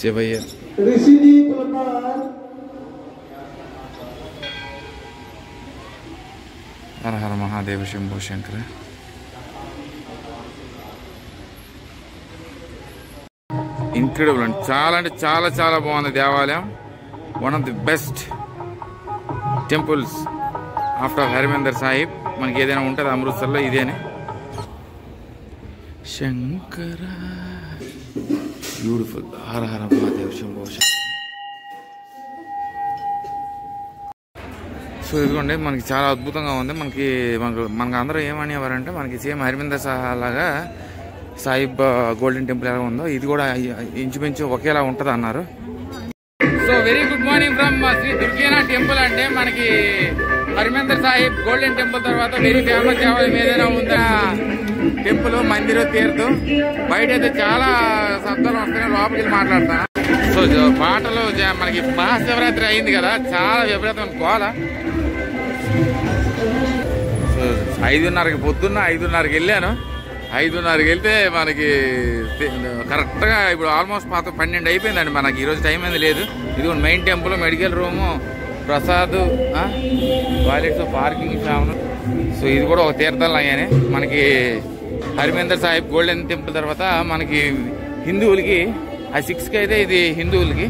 Shivayya Hara Hara Mahadeva Shambho Shankara. Incredible అండి, చాలా అంటే చాలా చాలా బాగుంది దేవాలయం. One of the best temples after Harmandir Sahib. మనకి ఏదైనా ఉంటుంది అమృత్సర్లో ఇదేనే. శంకర బ్యూటిఫుల్. హర హర మహాదేవ శంభో శంకర. సో ఇదిగోండి మనకి చాలా అద్భుతంగా ఉంది. మనకి అందరూ ఏమనేవారంటే మనకి సేమ్ హరిమందర్ లాగా సాయిబ్ గోల్డెన్ టెంపుల్ ఎలా ఉందో ఇది కూడా ఇంచుమించు ఒకేలా ఉంటుంది అన్నారు. So very good morning from Shri Durgiana temple. అంటే మనకి హరిమందర్ సాహిబ్ గోల్డెన్ టెంపుల్ తర్వాత వెరీ ఫేమస్ దేవాలయం ఏదైనా ఉందా టెంపుల్, మందిరం, తీర్థం. బయట అయితే చాలా శబ్దాలు వస్తున్నాయి, లోపలికి మాట్లాడతాను. సో పాటలు మనకి మహాశివరాత్రి అయింది కదా, చాలా విపరీతమైన గోల. సో 5:30కి పొద్దున్న 5:30కి వెళ్ళాను. 5:30కి వెళ్తే మనకి కరెక్ట్గా ఇప్పుడు ఆల్మోస్ట్ 12 అయిపోయిందండి. మనకి ఈరోజు టైం అనేది లేదు. ఇది main temple, medical room, Prasad, toilets, parking shop. So ఇది కూడా ఒక తీర్థాలు అయ్యానే. మనకి హరిమందర్ సాహిబ్ గోల్డెన్ టెంపుల్ తర్వాత మనకి హిందువులకి 6కి అయితే ఇది హిందువులకి.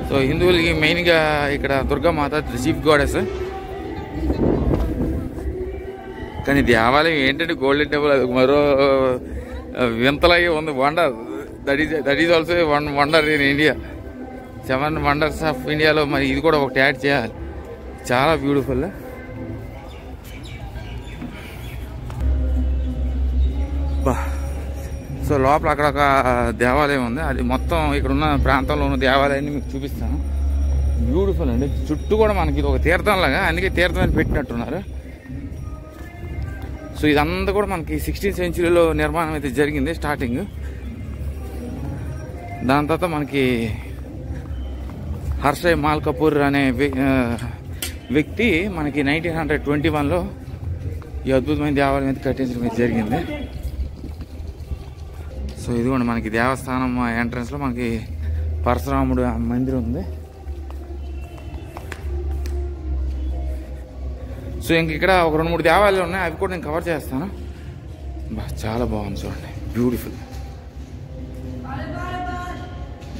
సో హిందువులకి మెయిన్గా ఇక్కడ దుర్గామాత చీఫ్ గాడెస్. కానీ దేవాలయం ఏంటంటే గోల్డెన్ టెంపుల్ అది మరో వింతలాగే ఉంది. Wonder. That is also wonder in India. 7 wonders of ఇండియాలో మరి ఇది కూడా ఒకటి యాడ్ చేయాలి. చాలా బ్యూటిఫుల్. సో లోపల అక్కడ ఒక దేవాలయం ఉంది. అది మొత్తం ఇక్కడ ఉన్న ప్రాంతంలో ఉన్న దేవాలయాన్ని మీకు చూపిస్తాను. బ్యూటిఫుల్ అండి. చుట్టూ కూడా మనకి ఇది ఒక తీర్థంలాగా, అందుకే తీర్థం అని పెట్టినట్టున్నారు. సో ఇదంతా కూడా మనకి 16th సెంచురీలో నిర్మాణం అయితే జరిగింది స్టార్టింగ్. దాని తర్వాత మనకి హర్షయ్ మాల్ కపూర్ అనే వ్యక్తి మనకి 1921లో ఈ అద్భుతమైన దేవాలయం అయితే కట్టించడం జరిగింది. సో ఇదిగోండి మనకి దేవస్థానం ఎంట్రన్స్లో మనకి పరశురాముడు మందిరం ఉంది. సో ఇంక ఇక్కడ ఒక 2-3 దేవాలయాలు ఉన్నాయి, అవి కూడా నేను కవర్ చేస్తాను. చాలా బాగుంది చూడండి. Beautiful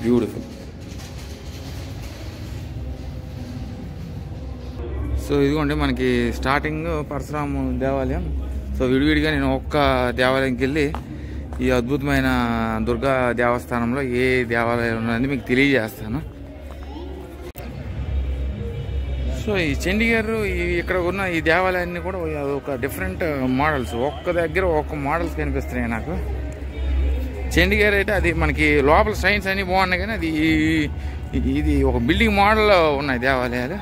beautiful. సో ఇదిగోండి మనకి స్టార్టింగ్ పరశురాము దేవాలయం. సో విడివిడిగా నేను ఒక్క దేవాలయంకి వెళ్ళి ఈ అద్భుతమైన దుర్గా దేవస్థానంలో ఏ దేవాలయం ఉన్నది మీకు తెలియజేస్తాను. సో ఈ చండీగఢ్ ఇక్కడ ఉన్న ఈ దేవాలయాన్ని కూడా ఒక డిఫరెంట్ మోడల్స్, ఒక్క దగ్గర ఒక్క మోడల్స్ కనిపిస్తున్నాయి నాకు. చండీగఢ్ అయితే అది మనకి లోపల సైన్స్ అన్నీ బాగున్నాయి, కానీ అది ఇది ఒక బిల్డింగ్ మోడల్లో ఉన్నాయి దేవాలయాలు.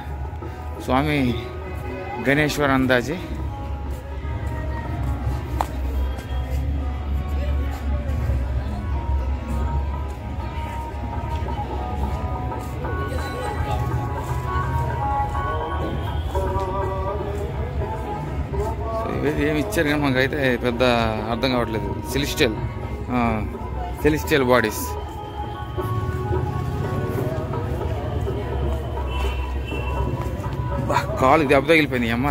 స్వామి గణేశ్వర్ అందాజీ. ఏమి ఇచ్చారు కానీ మాకైతే పెద్ద అర్థం కావట్లేదు. Celestial bodies. కాలు దెబ్బ తగిలిపోయింది. అమ్మ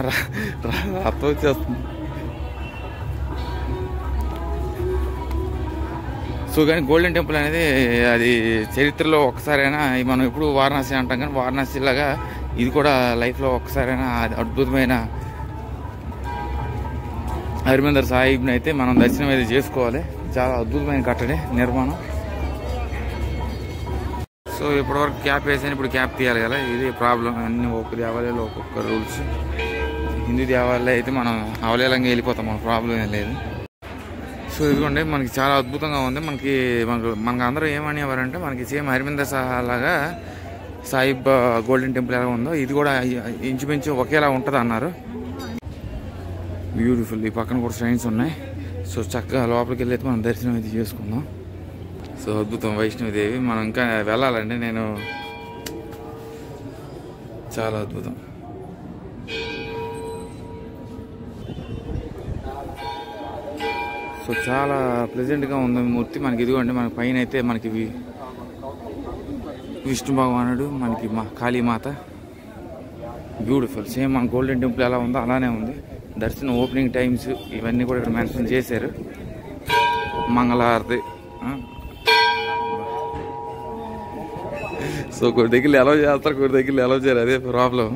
రక్తం వచ్చేస్తుంది. సో కానీ గోల్డెన్ టెంపుల్ అనేది అది చరిత్రలో ఒక్కసారైనా, మనం ఎప్పుడు వారణాసి అంటాం కానీ వారణాసి లాగా ఇది కూడా లైఫ్లో ఒక్కసారైనా అద్భుతమైన హరిమందర్ సాహిబ్ని అయితే మనం దర్శనం అయితే చేసుకోవాలి. చాలా అద్భుతమైన కట్టడే నిర్మాణం. సో ఇప్పటివరకు క్యాప్ వేసాను, ఇప్పుడు క్యాప్ తీయాలి కదా, ఇది ప్రాబ్లం. అన్ని ఒక్కొక్క దేవాలయాలు ఒక్కొక్క రూల్స్. హిందూ దేవాలయాలు అయితే మనం అవలేలంగా వెళ్ళిపోతాం, మన ప్రాబ్లం ఏం లేదు. సో ఇదిగోండి మనకి చాలా అద్భుతంగా ఉంది. మనకి అందరూ ఏమనేవారంటే మనకి సేమ్ హరిమందర్ లాగా సాయిబ్ గోల్డెన్ టెంపుల్ ఎలా ఉందో ఇది కూడా ఇంచుమించు ఒకేలా ఉంటుంది అన్నారు. బ్యూటిఫుల్. ఈ పక్కన కూడా శ్రైన్స్ ఉన్నాయి. సో చక్కగా లోపలికి వెళ్ళి మనం దర్శనం అయితే చేసుకుందాం. సో అద్భుతం వైష్ణవిదేవి. మనం ఇంకా వెళ్ళాలండి. నేను చాలా అద్భుతం. సో చాలా ప్లెజెంట్గా ఉంది మూర్తి. మనకి ఇదిగోండి మన పైన అయితే మనకి విష్ణు భగవానుడు, మనకి కాళీమాత. బ్యూటిఫుల్. సేమ్ మన గోల్డెన్ టెంపుల్ ఎలా ఉందో అలానే ఉంది. దర్శనం ఓపెనింగ్ టైమ్స్ ఇవన్నీ కూడా ఇక్కడ మెన్షన్ చేశారు. మంగళహారతి. సో కొన్ని దగ్గర అలౌ చేస్తారు, కొన్ని దగ్గర అలౌ చేయరు, అదే ప్రాబ్లం.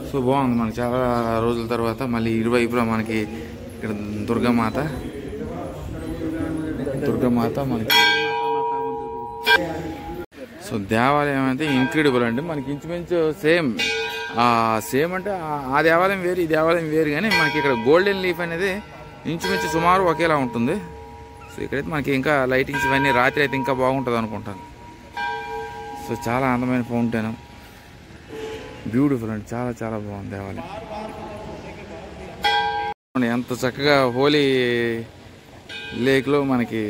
సో బాగుంది. మనకి చాలా రోజుల తర్వాత మళ్ళీ ఇరువైపులా మనకి ఇక్కడ దుర్గామాత మనకి. సో దేవాలయం అయితే ఇంక్రెడిబుల్ అండి. మనకి ఇంచుమించు సేమ్ అంటే ఆ దేవాలయం వేరు, ఈ దేవాలయం వేరు, కానీ మనకి ఇక్కడ గోల్డెన్ లీఫ్ అనేది ఇంచుమించు సుమారు ఒకేలా ఉంటుంది. సో ఇక్కడైతే మనకి ఇంకా లైటింగ్స్ ఇవన్నీ రాత్రి అయితే ఇంకా బాగుంటుంది అనుకుంటాను. సో చాలా అందమైన ఫౌంటైన్, బ్యూటిఫుల్ అండి. చాలా చాలా బాగుంది దేవాలయం. ఎంత చక్కగా హోలీ లేక్లో మనకి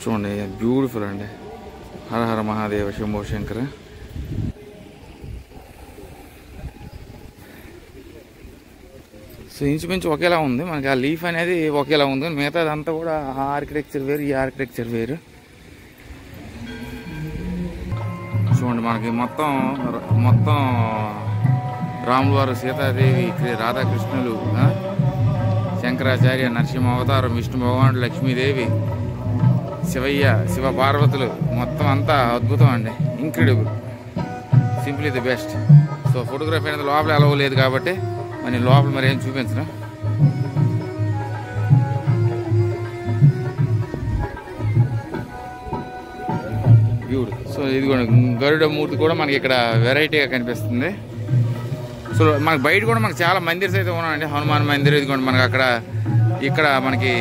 చూడండి, బ్యూటిఫుల్ అండి. హర హర మహాదేవ శంభో శంకర. సో ఇంచుమించు ఒకేలా ఉంది మనకి. ఆ లీఫ్ అనేది ఒకేలా ఉంది, మిగతా అదంతా కూడా ఆ ఆర్కిటెక్చర్ వేరు, ఈ ఆర్కిటెక్చర్ వేరు. చూడండి మనకి మొత్తం రాముల వారు, సీతాదేవి, రాధాకృష్ణులు, శంకరాచార్య, నరసింహ అవతారం, విష్ణు భగవానుడు, లక్ష్మీదేవి, శివయ్య, శివ పార్వతులు, మొత్తం అంతా అద్భుతం అండి. Incredible, simply the best. So photography అనేది లోపల అలవ్ లేదు కాబట్టి మరి లోపల మరి ఏం చూపించను. బ్యూటిఫుల్. సో ఇది కూడా గరుడ మూర్తి కూడా మనకి ఇక్కడ వెరైటీగా కనిపిస్తుంది. సో మనకి బయట కూడా మనకి చాలా మందిర్స్ అయితే ఉన్నాయండి. హనుమాన్ మందిర్ ఇదిగోండి మనకి అక్కడ, ఇక్కడ మనకి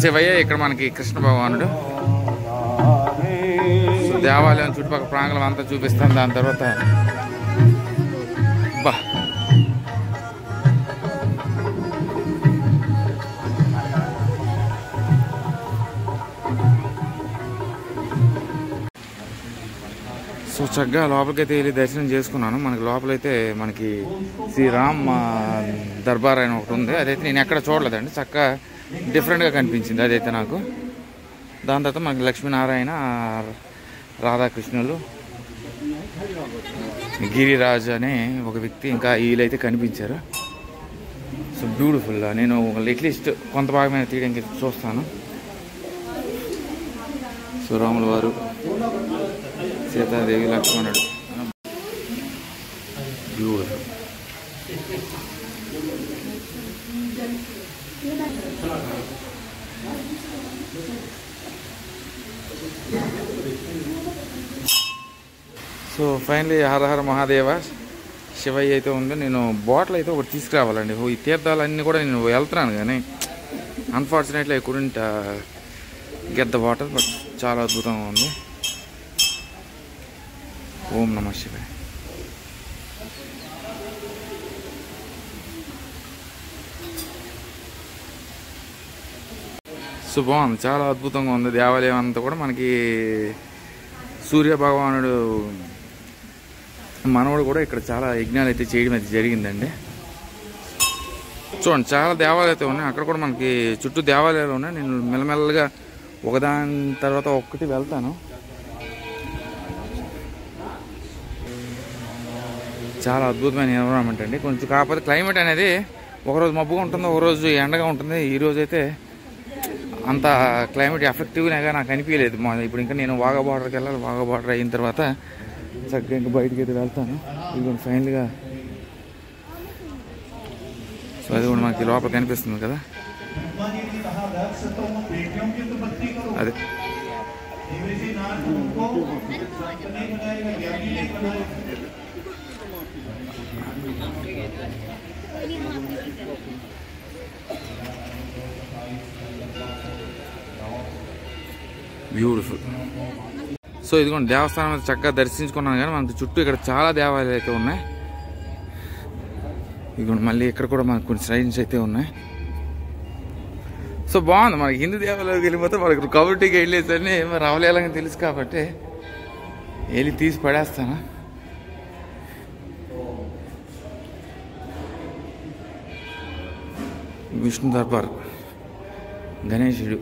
శివయ్య, ఇక్కడ మనకి కృష్ణ భగవానుడు. సో దేవాలయం చుట్టుపక్కల ప్రాంగణం అంతా చూపిస్తాను. దాని తర్వాత సో చక్కగా లోపలికైతే వెళ్ళి దర్శనం చేసుకున్నాను. మనకి లోపలైతే మనకి శ్రీరామ్ దర్బార్ అని ఒకటి ఉంది. అదైతే నేను ఎక్కడ చూడలేదండి, చక్కగా డిఫరెంట్గా కనిపించింది అదైతే నాకు. దాని తర్వాత మనకి లక్ష్మీనారాయణ, రాధాకృష్ణులు, గిరిరాజ్ అనే ఒక వ్యక్తి, ఇంకా వీళ్ళైతే కనిపించారు. So beautiful. నేను అట్లీస్ట్ కొంత భాగమైన తీయడానికి చూస్తాను. సో రాముల వారు, సీతాదేవి, లక్ష్మణుడు, బ్యూటిఫుల్. సో ఫైనలీ హర హర మహాదేవ శివయ్య అయితే ఉంది. నేను బాటిల్ అయితే ఒకటి తీసుకురావాలండి. ఈ తీర్థాలన్నీ కూడా నేను వెళ్తున్నాను కానీ unfortunately I couldn't get the water, but చాలా అద్భుతంగా ఉంది. ఓం నమః శివాయ. సో బాగుంది, చాలా అద్భుతంగా ఉంది దేవాలయం అంతా కూడా. మనకి సూర్య భగవానుడు మనవడు కూడా ఇక్కడ చాలా యజ్ఞాలు అయితే చేయడం అయితే జరిగిందండి. చూడండి చాలా దేవాలయాలు అయితే ఉన్నాయి. అక్కడ కూడా మనకి చుట్టూ దేవాలయాలు ఉన్నాయి. నేను మెల్లమెల్లగా ఒకదాని తర్వాత ఒక్కటి వెళ్తాను. చాలా అద్భుతమైన ఎన్విరాన్మెంట్ అండి. కొంచెం కాకపోతే క్లైమేట్ అనేది ఒకరోజు మబ్బుగా ఉంటుంది, ఒకరోజు ఎండగా ఉంటుంది. ఈరోజు అయితే అంత క్లైమేట్ ఎఫెక్టివ్గా నాకు అనిపించలేదు. ఇప్పుడు ఇంకా నేను వాఘా బార్డర్కి వెళ్ళాలి. వాఘా బార్డర్ అయిన తర్వాత చక్కగా ఇంకా బయటకి అయితే వెళ్తాను. ఇది ఫైనల్గా సో అది కూడా మనకి లోపల కనిపిస్తుంది కదా, అదే బ్యూటిఫుల్. సో ఇదిగోండి దేవస్థానం అయితే చక్కగా దర్శించుకున్నాను కానీ మనకి చుట్టూ ఇక్కడ చాలా దేవాలయాలు అయితే ఉన్నాయి. ఇదిగోండి మళ్ళీ ఇక్కడ కూడా మనకు కొన్ని శ్రైన్స్ అయితే ఉన్నాయి. సో బాగుంది. మనకి హిందూ దేవాలయాలకు వెళ్ళిపోతే మనకు కబడ్డీకి వెళ్ళేసరికి మరి అవలేలని తెలుసు కాబట్టి వెళ్ళి తీసి పడేస్తాను. విష్ణు దర్బార్, గణేశుడు,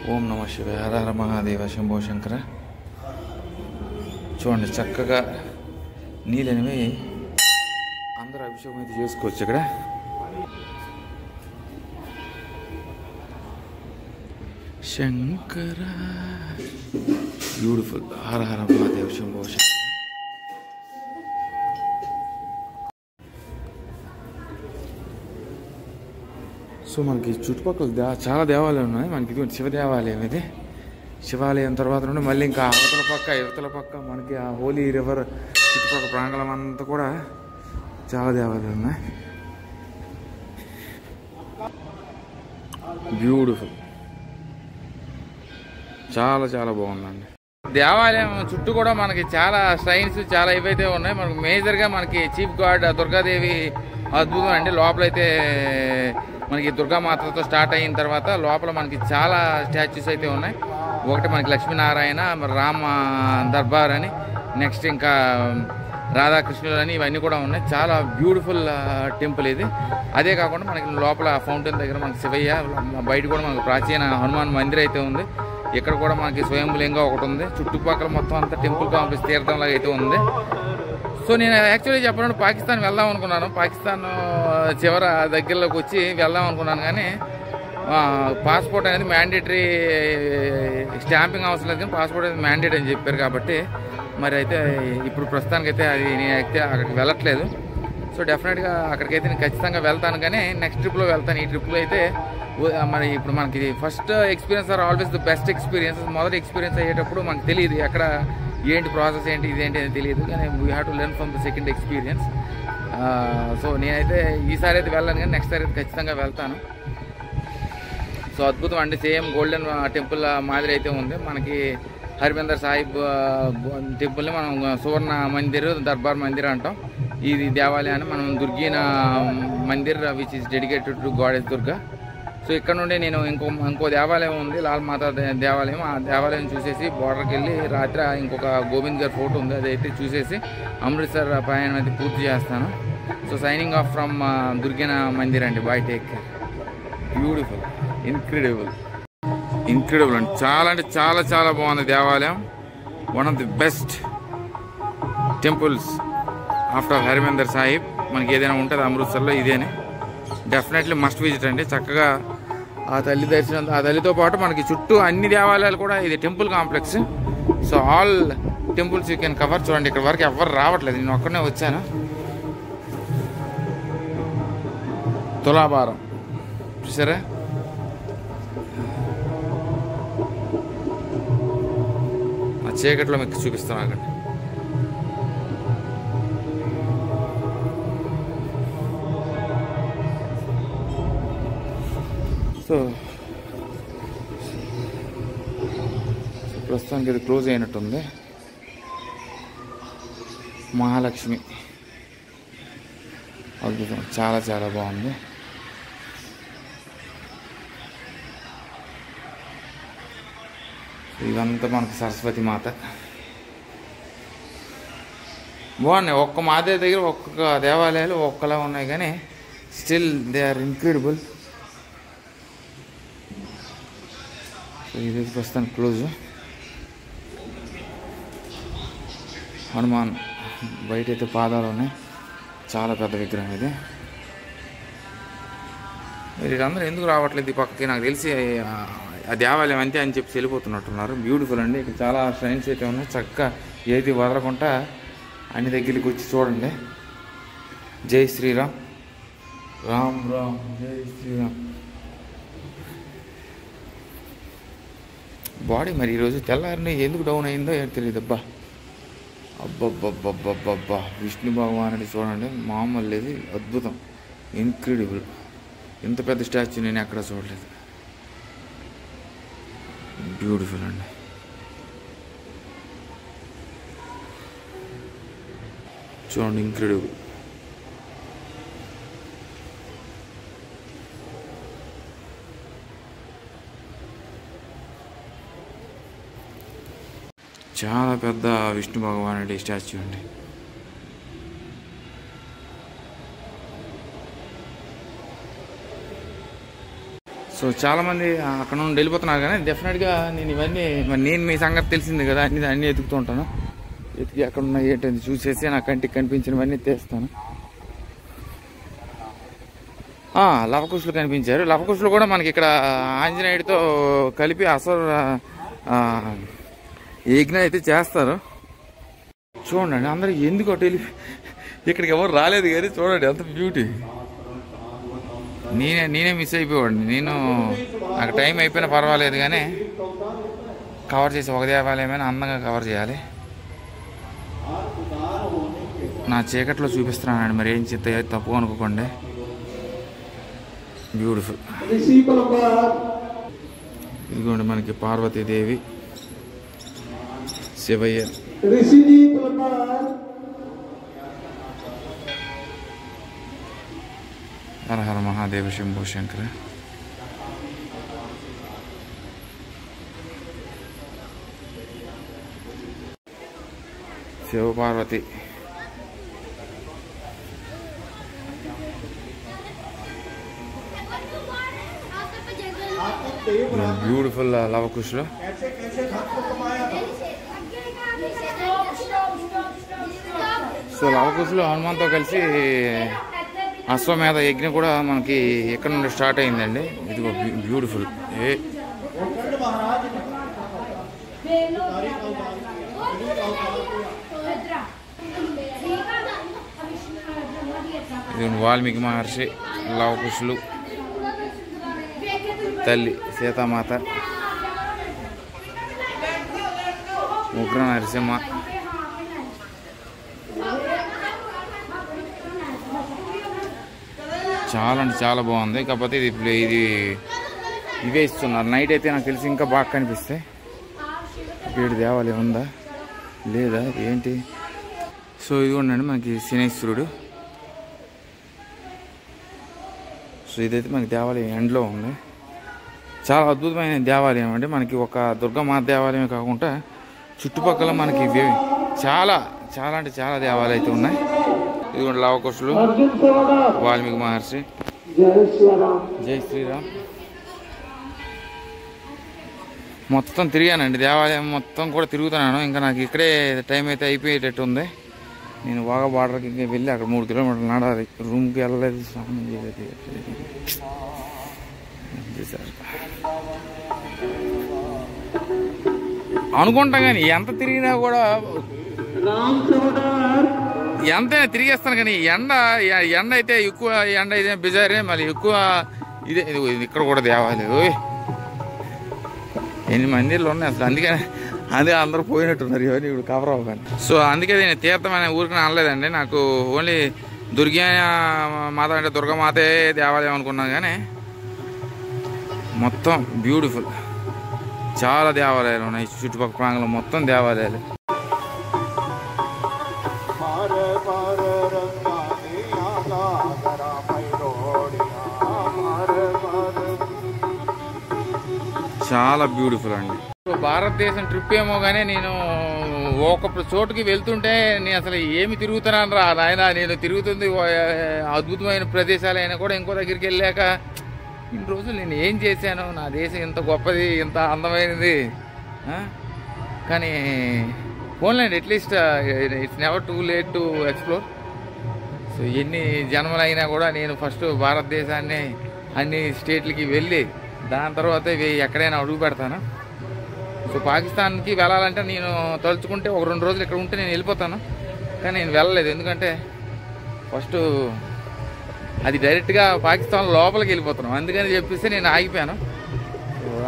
ఓం నమ శివాయ, హర హర మహాదేవ, శంభో శంకర. చూడండి చక్కగా నీళ్ళనివి అందరూ అభిషేకం అయితే చేసుకోవచ్చు ఇక్కడ. శంకర బ్యూటిఫుల్. హర హర మహాదేవ, శంభో శంకర. సో మనకి చుట్టుపక్కల చాలా దేవాలయాలు ఉన్నాయి. మనకి ఇది శివ దేవాలయం. ఇది శివాలయం తర్వాత నుండి మళ్ళీ ఇంకా యువతల పక్క మనకి ఆ హోలీ రివర్ చుట్టుపక్కల ప్రాంగణం అంతా కూడా చాలా దేవాలయాలు ఉన్నాయి. బ్యూటిఫుల్, చాలా చాలా బాగుందండి. దేవాలయం చుట్టూ కూడా మనకి చాలా స్ట్రైన్స్ చాలా ఇవైతే ఉన్నాయి. మనకి మేజర్గా మనకి చీఫ్ గాడ్ దుర్గాదేవి అద్భుతం అండి. లోపలైతే మనకి దుర్గామాతతో స్టార్ట్ అయిన తర్వాత లోపల మనకి చాలా స్టాచ్యూస్ అయితే ఉన్నాయి. ఒకటి మనకి లక్ష్మీనారాయణ, రామ దర్బార్ అని, నెక్స్ట్ ఇంకా రాధాకృష్ణులు అని ఇవన్నీ కూడా ఉన్నాయి. చాలా బ్యూటిఫుల్ టెంపుల్ ఇది. అదే కాకుండా మనకి లోపల ఫౌంటైన్ దగ్గర మనకి శివయ్య, బయట కూడా మనకి ప్రాచీన హనుమాన్ మందిర్ అయితే ఉంది. ఇక్కడ కూడా మనకి స్వయంభులింగం ఒకటి ఉంది. చుట్టుపక్కల మొత్తం అంతా టెంపుల్ కాంప్లెక్స్ తీర్థంలాగా అయితే ఉంది. సో నేను యాక్చువల్లీ చెప్పాలంటే పాకిస్తాన్ వెళ్దాం అనుకున్నాను. పాకిస్తాన్ చివర దగ్గరలోకి వచ్చి వెళ్దాం అనుకున్నాను, కానీ పాస్పోర్ట్ అనేది మ్యాండేటరీ, స్టాంపింగ్ అవసరం లేదు కానీ పాస్పోర్ట్ అనేది మ్యాండేట్ అని చెప్పారు. కాబట్టి మరి అయితే ఇప్పుడు ప్రస్తుతానికైతే అది నేనైతే అక్కడికి వెళ్ళట్లేదు. సో డెఫినెట్గా అక్కడికైతే నేను ఖచ్చితంగా వెళ్తాను, కానీ నెక్స్ట్ ట్రిప్లో వెళ్తాను. ఈ ట్రిప్లో అయితే మరి ఇప్పుడు మనకి first experience or always the best experience. మొదటి ఎక్స్పీరియన్స్ అయ్యేటప్పుడు మనకు తెలియదు ఎక్కడ ఏంటి ప్రాసెస్ ఏంటి ఇదేంటి అని తెలియదు, కానీ we have to learn from the second experience. So నేనైతే ఈసారి అయితే వెళ్ళాను, కానీ నెక్స్ట్ సారి అయితే ఖచ్చితంగా వెళ్తాను. సో అద్భుతం అండి. సేమ్ గోల్డెన్ టెంపుల్ మాదిరి అయితే ఉంది. మనకి హర్మిందర్ సాహిబ్ టెంపుల్ని మనం సువర్ణ మందిర్, దర్బార్ మందిర్ అంటాం. ఇది దేవాలయాన్ని మనం Durgiana Mandir which is dedicated to goddess Durga. So ఇక్కడ నుండి నేను ఇంకో దేవాలయం ఉంది, లాల్ మాతా దేవాలయం. ఆ దేవాలయం చూసేసి బోర్డర్కి వెళ్ళి రాత్రి ఇంకొక గోవింద్ గారి ఫోటో ఉంది, అదైతే చూసేసి అమృత్సర్ ప్రయాణం అయితే పూర్తి చేస్తాను. So signing off from Durgiana Mandir అండి. Bye, take care. Beautiful, incredible అండి. చాలా అంటే చాలా చాలా బాగుంది దేవాలయం. One of the best temples after Harmandir Sahib. మనకి ఏదైనా ఉంటుంది అమృత్సర్లో ఇదేనే. డెఫినెట్లీ మస్ట్ విజిట్ అండి. చక్కగా ఆ తల్లి దర్శనం, ఆ తల్లితో పాటు మనకి చుట్టూ అన్ని దేవాలయాలు కూడా ఇది temple complex. So all temples you can cover. చూడండి ఇక్కడ వరకు ఎవరు రావట్లేదు, నేను ఒక్కడనే వచ్చాను. తులాభారం చూసారా? ఆ చీకట్లో మీకు చూపిస్తాను అక్కడ. సో ప్రస్తుతానికి ఇది క్లోజ్ అయినట్టుంది. మహాలక్ష్మి అద్భుతం, చాలా చాలా బాగుంది. ఇదంతా మనకు సరస్వతి మాత. బాగున్నాయి. ఒక్క మాదే దగ్గర ఒక్కొక్క దేవాలయాలు ఒక్కలా ఉన్నాయి, కానీ స్టిల్ దే ఆర్ ఇన్క్రెడిబుల్. ఇది ప్రస్తుతానికి క్లోజ్. హనుమాన్ బయట అయితే పాదాలు ఉన్నాయి. చాలా పెద్ద విగ్రహం ఇది. వీళ్ళందరూ ఎందుకు రావట్లేదు ఈ పక్కకి నాకు తెలిసి ఆ దేవాలయం అంతే అని చెప్పి వెళ్ళిపోతున్నట్టున్నారు. బ్యూటిఫుల్ అండి. ఇక్కడ చాలా ష్రైన్స్ అయితే ఉన్నాయి. చక్కగా ఏది వదలకుండా అన్ని దగ్గరికి వచ్చి చూడండి. జై శ్రీరామ్, రామ్ రామ్, జై శ్రీరామ్. బాడీ మరి ఈరోజు తెల్లారిని ఎందుకు డౌన్ అయిందో ఏం తెలియదు. అబ్బబ్బబ్బబ్బబ్బబ్బా విష్ణు భగవానుడి చూడండి, మామూలు లేదు, అద్భుతం, ఇన్క్రెడిబుల్. ఇంత పెద్ద స్టాచ్యూ నేను ఎక్కడ చూడలేదు. బ్యూటిఫుల్ అండి. చూడండి, ఇన్క్రెడిబుల్. చాలా పెద్ద విష్ణు భగవానుడి స్టాచ్యూ అండి. సో చాలామంది అక్కడ నుండి వెళ్ళిపోతున్నారు, కానీ డెఫినెట్గా నేను ఇవన్నీ నేను మీ సంగతి తెలిసింది కదా, అన్నీ ఎతుకుతూ ఉంటాను. ఎతికి అక్కడ ఉన్న ఏంటంటే చూసేసి నా కంటికి కనిపించినవన్నీ తీస్తాను. లవకుశులు కనిపించారు. లవకుశులు కూడా మనకి ఇక్కడ ఆంజనేయుడితో కలిపి అసలు యజ్ఞం అయితే చేస్తారు. చూడండి అందరూ ఎందుకు ఇక్కడికి ఎవరు రాలేదు కానీ చూడండి ఎంత బ్యూటీ. నేనే మిస్ అయిపోయాడు. నాకు టైం అయిపోయినా పర్వాలేదు కానీ కవర్ చేసి ఒక దేవాలయమైనా అందంగా కవర్ చేయాలి. నా చీకట్లో చూపిస్తున్నానండి, మరి ఏం చెత్త తప్పు అనుకోకండి. బ్యూటిఫుల్. ఇదిగోండి మనకి పార్వతీదేవి, శివయ్య, హర హర మహాదేవ శంభో శంకర. శివపార్వతి బ్యూటిఫుల్ లవకుశులు. సో లవకుశులు హనుమాన్తో కలిసి అశ్వమేధ యజ్ఞం కూడా మనకి ఎక్కడ నుండి స్టార్ట్ అయిందండి. ఇదిగో బ్యూటిఫుల్. ఇది వాల్మీకి మహర్షి, లవకుశులు, తల్లి సీతామాత, ఉగ్ర నరసింహ. చాలా అంటే చాలా బాగుంది. కాకపోతే ఇది ఇవే ఇస్తున్నారు. నైట్ అయితే నాకు తెలిసి ఇంకా బాగా కనిపిస్తాయి. ఇక్కడ దేవాలయం ఉందా లేదా ఏంటి? సో ఇది ఉండండి మనకి శనేశ్వరుడు. సో ఇదైతే మనకి దేవాలయం ఎండ్లో ఉంది. చాలా అద్భుతమైన దేవాలయం అండి. మనకి ఒక దుర్గామాత దేవాలయమే కాకుండా చుట్టుపక్కల మనకి చాలా చాలా అంటే చాలా దేవాలయాలు అయితే ఉన్నాయి. ఇదిగోండి లవకుశులు, వాల్మీకి మహర్షి, జై శ్రీరామ్. మొత్తం తిరిగానండి, దేవాలయం మొత్తం కూడా తిరుగుతున్నాను. ఇంకా నాకు ఇక్కడే టైం అయితే అయిపోయేటట్టు ఉంది. నేను బాగా బార్డర్కి వెళ్ళి అక్కడ 3 కిలోమీటర్లు నడాలి. రూమ్కి వెళ్ళలేదు, స్నానం చేయలేదు. అనుకుంటాం కానీ ఎంత తిరిగినా కూడా ఎంతైనా తిరిగేస్తాను. కానీ ఎండ అయితే ఎక్కువ, ఎండ అయితే బిజారే, మళ్ళీ ఎక్కువ ఇదే. ఇక్కడ కూడా దేవాలయం 8 మందిలో ఉన్నాయి అసలు. అందుకని అదే అందరూ పోయినట్టున్నారు ఇవన్నీ ఇప్పుడు కవర్ అవ్వగానే. సో అందుకే నేను తీర్థం అనే ఊరికి అనలేదండి. నాకు ఓన్లీ దుర్గా మాత అంటే దుర్గామాతే దేవాలయం అనుకున్నాను, కానీ మొత్తం బ్యూటిఫుల్. చాలా దేవాలయాలు ఉన్నాయి చుట్టుపక్కల ప్రాంగంలో, మొత్తం దేవాలయాలు. చాలా బ్యూటిఫుల్ అండి. భారతదేశం ట్రిప్ ఏమో కానీ నేను ఒక చోటుకి వెళ్తుంటే నేను అసలు ఏమి తిరుగుతున్నాను రా నాయన. నేను తిరుగుతుంది అద్భుతమైన ప్రదేశాలైనా కూడా ఇంకో దగ్గరికి వెళ్ళాక ఇన్ని రోజులు నేను ఏం చేశాను, నా దేశం ఇంత గొప్పది, ఇంత అందమైనది. కానీ పోన్లేండి, at least it's never too late to explore. So ఎన్ని జన్మలైనా కూడా నేను ఫస్ట్ భారతదేశాన్ని అన్ని స్టేట్లకి వెళ్ళి దాని తర్వాత ఎక్కడైనా అడుగు పెడతాను. సో పాకిస్తాన్కి వెళ్ళాలంటే నేను తలుచుకుంటే 1-2 రోజులు ఇక్కడ ఉంటే నేను వెళ్ళిపోతాను, కానీ నేను వెళ్ళలేదు. ఎందుకంటే ఫస్ట్ అది డైరెక్ట్గా పాకిస్తాన్ లోపలికి వెళ్ళిపోతున్నాం, అందుకని చెప్పేసి నేను ఆగిపోయాను.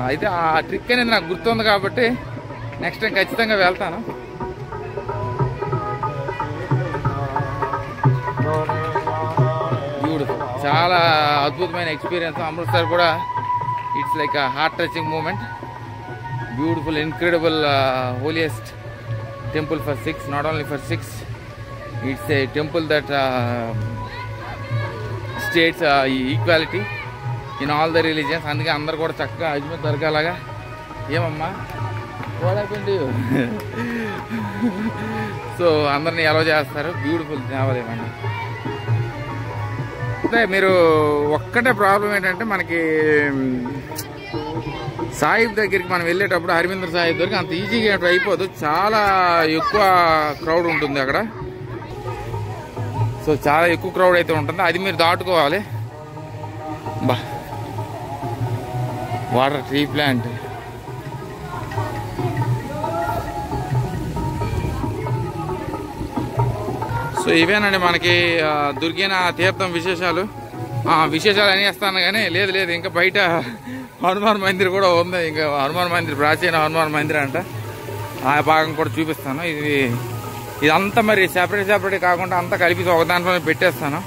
అయితే ఆ ట్రిక్ అనేది నాకు గుర్తుంది కాబట్టి నెక్స్ట్ టైం ఖచ్చితంగా వెళ్తాను. బ్యూటిఫుల్, చాలా అద్భుతమైన ఎక్స్పీరియన్స్. అమృత్సర్ కూడా it's like a heart touching moment. Beautiful, incredible, holiest temple for Sikhs. Not only for Sikhs, it's a temple that states equality in all the religions. అందుకే అందరు కూడా చక్కగా అజ్మీర్ దర్గా లాగా. ఏమమ్మా ఓడైపోయింది. సో అందరినీ అలౌ చేస్తారు. బ్యూటిఫుల్ దేవాలయం అండి. కాకపోతే మీరు ఒక్కటే ప్రాబ్లం ఏంటంటే మనకి సాహిబ్ దగ్గరికి మనం వెళ్ళేటప్పుడు హర్మిందర్ సాహిబ్ దగ్గరికి అంత ఈజీగా అయిపోదు, చాలా ఎక్కువ క్రౌడ్ ఉంటుంది అక్కడ. సో చాలా ఎక్కువ క్రౌడ్ అయితే ఉంటుంది, అది మీరు దాటుకోవాలి. బా వాటర్ ట్రీ ప్లాంట్, సో ఇవేనండి మనకి దొరికిన తీర్థం విశేషాలు. విశేషాలు అనేస్తాను కానీ లేదు ఇంకా బయట హనుమాన్ మందిర్ కూడా ఉంది. ఇంకా హనుమాన్ మందిర్, ప్రాచీన హనుమాన్ మందిర్ అంట, ఆ భాగం కూడా చూపిస్తాను. ఇదంతా మరి సెపరేట్ కాకుండా అంతా కలిపి ఒక దాంట్లో పెట్టేస్తాను.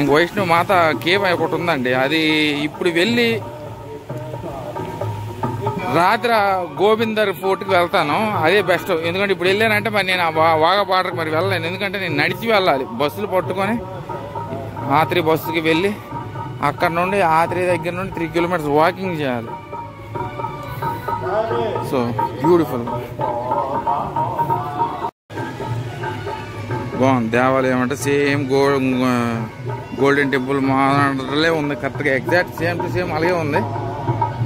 ఇంక వైష్ణవ మాత కేవ్ ఒకటి ఉందండి, అది ఇప్పుడు వెళ్ళి రాత్రి గోవిందర్ ఫోర్ట్కి వెళ్తాను, అదే బెస్ట్. ఎందుకంటే ఇప్పుడు వెళ్ళానంటే మరి నేను వాగా బార్డర్కి మరి వెళ్ళలేను, ఎందుకంటే నేను నడిచి వెళ్ళాలి. బస్సులు పట్టుకొని ఆత్రి బస్సుకి వెళ్ళి అక్కడ నుండి ఆత్రి దగ్గర నుండి 3 కిలోమీటర్స్ వాకింగ్ చేయాలి. సో బ్యూటిఫుల్, బాగుంది. దేవాలయం అంటే సేమ్ గోల్డెన్ టెంపుల్ మోడలే ఉంది, కరెక్ట్గా ఎగ్జాక్ట్ సేమ్ టు సేమ్ అలాగే ఉంది.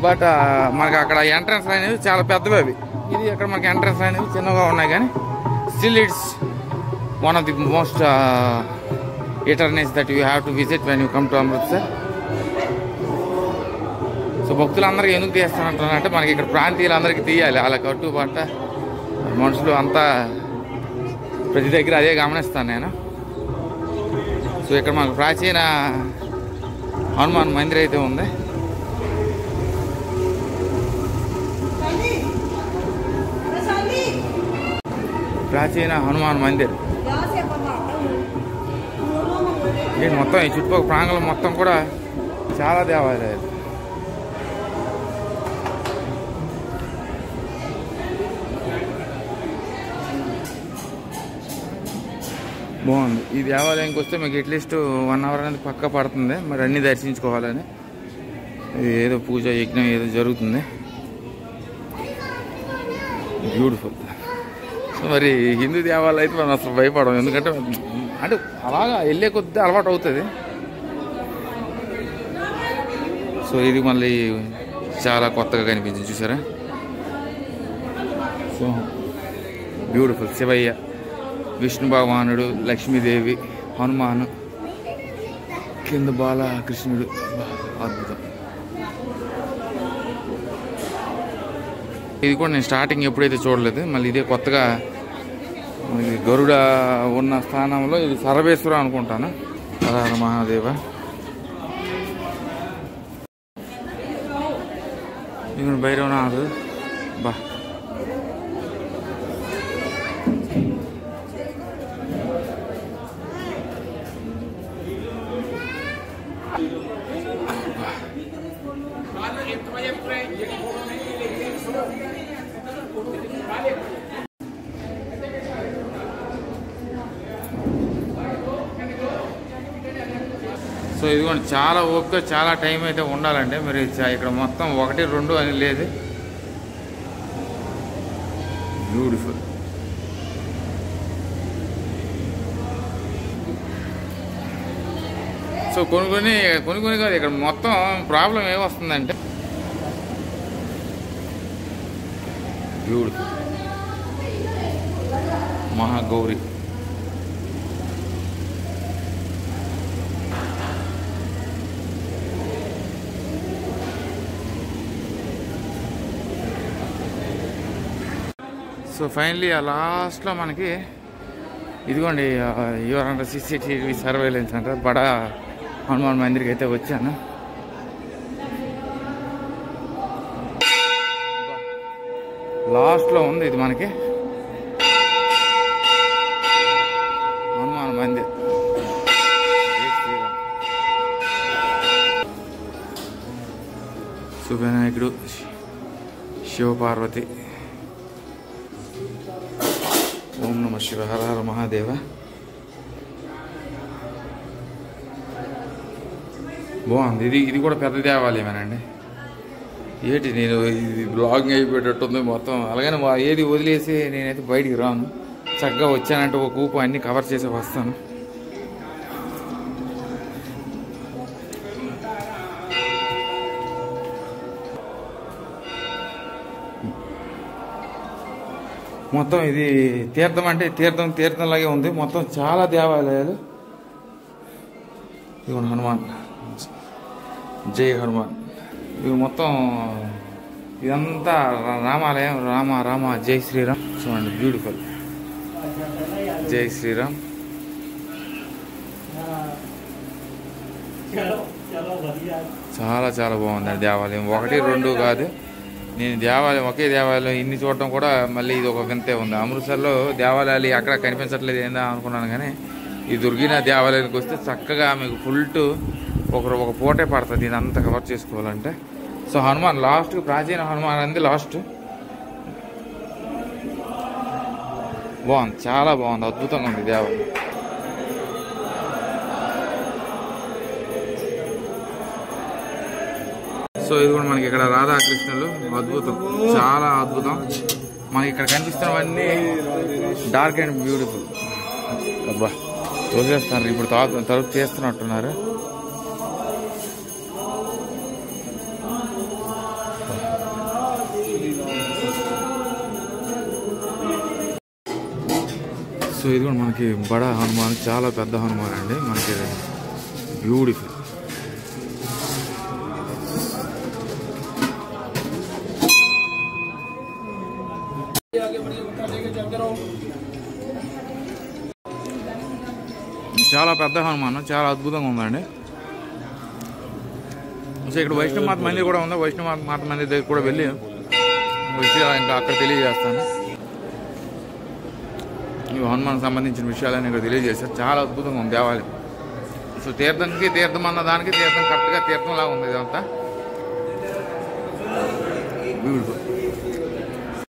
బట్ మనకి అక్కడ ఎంట్రన్స్ అనేవి చాలా పెద్దవి అవి, ఇది అక్కడ మనకి ఎంట్రన్స్ అనేవి చిన్నగా ఉన్నాయి. కానీ still it's one of the most eternal that you have to visit when you come to Amritsar. So భక్తులందరికీ ఎందుకు తీస్తానంటున్నారంటే మనకి ఇక్కడ ప్రాంతీయులందరికీ తీయాలి, అలా కట్టుబట్ట మనుషులు అంతా ప్రతి దగ్గర అదే గమనిస్తాను నేను. సో ఇక్కడ మనకు ప్రాచీన హనుమాన్ మందిర్ అయితే ఉంది. ప్రాచీన హనుమాన్ మందిర్ మొత్తం ఈ చుట్టుపక్కల ప్రాంగణం మొత్తం కూడా చాలా దేవాలయాలు. బాగుంది. ఈ దేవాలయానికి వస్తే మీకు అట్లీస్ట్ 1 అవర్ అనేది పక్కా పడుతుంది, మరి అన్నీ దర్శించుకోవాలని. ఏదో పూజ యజ్ఞం ఏదో జరుగుతుంది, బ్యూటిఫుల్. మరి హిందూ దేవాలయం అయితే మనం అసలు భయపడం, ఎందుకంటే అంటే అలాగా వెళ్ళే కొద్దీ అలవాటు అవుతుంది. సో ఇది మళ్ళీ చాలా కొత్తగా కనిపించింది, చూసారా? So beautiful. శివయ్య, విష్ణు భగవానుడు, లక్ష్మీదేవి, హనుమాను, కింద బాలకృష్ణుడు, అద్భుతం. ఇది కూడా నేను స్టార్టింగ్ ఎప్పుడైతే చూడలేదు, మళ్ళీ ఇదే కొత్తగా గరుడ ఉన్న స్థానంలో ఇది సర్వేశ్వరం అనుకుంటాను. హర మహాదేవ. ఇక్కడ భైరవనాథ్, బా సో ఇదిగోండి, చాలా ఓపిక, చాలా టైం అయితే ఉండాలంటే మరి ఇక్కడ మొత్తం 1, 2 అని లేదు. బ్యూటిఫుల్. సో కొన్ని కాదు, ఇక్కడ మొత్తం ప్రాబ్లం ఏమొస్తుందంటే బ్యూటిఫుల్ మహాగౌరి. సో ఫైనలీ ఆ లాస్ట్లో మనకి ఇదిగోండి యువర్ అండర్ CCTV సర్వేలెన్స్ అంటారు, బడా హనుమాన్ మందిర్కి అయితే వచ్చాను. లాస్ట్లో ఉంది ఇది మనకి హనుమాన్ మందిర్. సువినాయకుడు, శివపార్వతి. ఓం నమ శివ. హర హర మహాదేవ. బాగుంది. ఇది కూడా పెద్ద దేవాలయమేనండి. ఏంటి నేను ఇది బ్లాగింగ్ అయిపోయేటట్టుంది మొత్తం. అలాగని ఏది వదిలేసి నేనైతే బయటికి రాను, చక్కగా వచ్చానంటే ఒక కూపు అన్నీ కవర్ చేసి వస్తాను. మొత్తం ఇది తీర్థం అంటే తీర్థంలాగే ఉంది. మొత్తం చాలా దేవాలయాలు. ఇవి హనుమాన్, జై హనుమాన్. ఇవి మొత్తం ఇదంతా రామాలయం. రామ జై శ్రీరామ్. చూడండి బ్యూటిఫుల్. జై శ్రీరామ్. చాలా చాలా బాగుందండి దేవాలయం. 1, 2 కాదు. నేను ఒకే దేవాలయం ఇన్ని చూడటం కూడా మళ్ళీ ఇది ఒక వింతే ఉంది. అమృత్సర్లో దేవాలయాలు అక్కడ కనిపించట్లేదు ఏందా అనుకున్నాను, కానీ ఈ దుర్గినాథ్ దేవాలయానికి వస్తే చక్కగా మీకు ఫుల్ ఒక పూటే పడుతుంది ఇదంతా కవర్ చేసుకోవాలంటే. సో హనుమాన్ లాస్ట్, ప్రాచీన హనుమాన్ అనేది లాస్ట్. బాగుంది, చాలా బాగుంది, అద్భుతంగా ఉంది దేవాలయం. సో ఇది కూడా మనకి ఇక్కడ రాధాకృష్ణులు అద్భుతం, చాలా అద్భుతం. మనకి ఇక్కడ కనిపిస్తున్నవన్నీ డార్క్ అండ్ బ్యూటిఫుల్. అబ్బా తోసేస్తారు ఇప్పుడు, తలుపు చేస్తున్నట్టున్నారు. సో ఇది కూడా మనకి బడా హనుమాన్, చాలా పెద్ద హనుమాన్ అండి. మనకి బ్యూటిఫుల్. చాలా పెద్ద హనుమాన్, చాలా అద్భుతంగా ఉందండి. సో ఇక్కడ వైష్ణవ మాత మందిర్ కూడా ఉంది. వైష్ణవ మాత మందిర్ దగ్గర కూడా వెళ్ళి విషయాలు ఇంకా అక్కడ తెలియజేస్తాను. ఇవి హనుమాన్కి సంబంధించిన విషయాలని ఇక్కడ తెలియజేస్తారు. చాలా అద్భుతంగా ఉంది దేవాలయం. సో తీర్థం అన్న దానికి తీర్థం కరెక్ట్గా తీర్థంలాగా ఉంది ఇదంతా. బ్యూటిఫుల్.